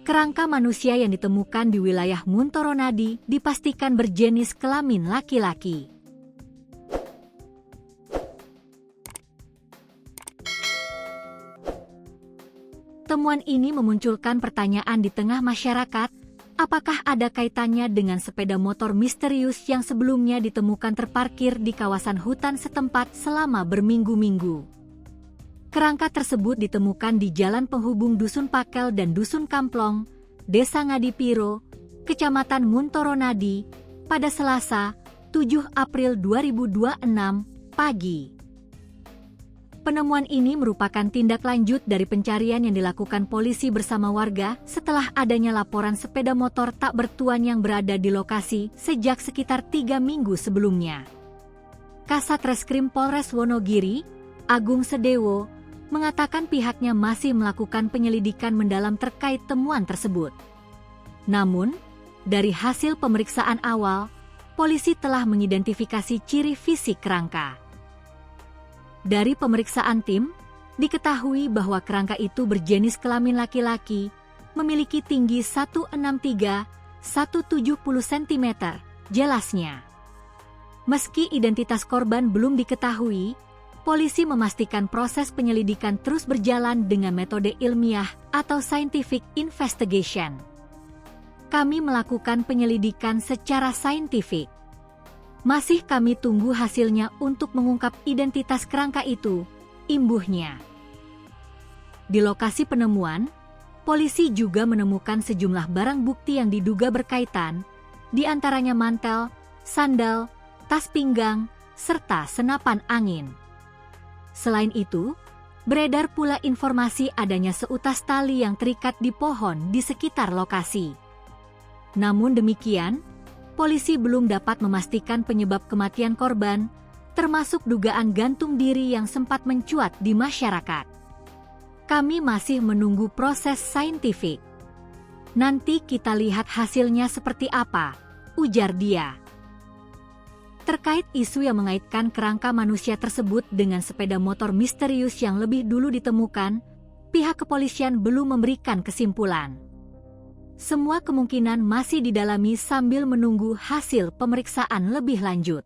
Kerangka manusia yang ditemukan di wilayah Muntoronadi dipastikan berjenis kelamin laki-laki. Temuan ini memunculkan pertanyaan di tengah masyarakat, apakah ada kaitannya dengan sepeda motor misterius yang sebelumnya ditemukan terparkir di kawasan hutan setempat selama berminggu-minggu. Kerangka tersebut ditemukan di jalan penghubung Dusun Pakel dan Dusun Kamplong, Desa Ngadipiro, Kecamatan Muntoronadi, pada Selasa, 7 April 2026, pagi. Penemuan ini merupakan tindak lanjut dari pencarian yang dilakukan polisi bersama warga setelah adanya laporan sepeda motor tak bertuan yang berada di lokasi sejak sekitar 3 minggu sebelumnya. Kasat Reskrim Polres Wonogiri, Agung Sedewo, mengatakan pihaknya masih melakukan penyelidikan mendalam terkait temuan tersebut. Namun, dari hasil pemeriksaan awal, polisi telah mengidentifikasi ciri fisik kerangka. Dari pemeriksaan tim, diketahui bahwa kerangka itu berjenis kelamin laki-laki, memiliki tinggi 163–170 cm, jelasnya. Meski identitas korban belum diketahui, polisi memastikan proses penyelidikan terus berjalan dengan metode ilmiah atau scientific investigation. Kami melakukan penyelidikan secara saintifik. Masih kami tunggu hasilnya untuk mengungkap identitas kerangka itu, imbuhnya. Di lokasi penemuan, polisi juga menemukan sejumlah barang bukti yang diduga berkaitan, di antaranya mantel, sandal, tas pinggang, serta senapan angin. Selain itu, beredar pula informasi adanya seutas tali yang terikat di pohon di sekitar lokasi. Namun demikian, polisi belum dapat memastikan penyebab kematian korban, termasuk dugaan gantung diri yang sempat mencuat di masyarakat. Kami masih menunggu proses saintifik. Nanti kita lihat hasilnya seperti apa, ujar dia. Terkait isu yang mengaitkan kerangka manusia tersebut dengan sepeda motor misterius yang lebih dulu ditemukan, pihak kepolisian belum memberikan kesimpulan. Semua kemungkinan masih didalami sambil menunggu hasil pemeriksaan lebih lanjut.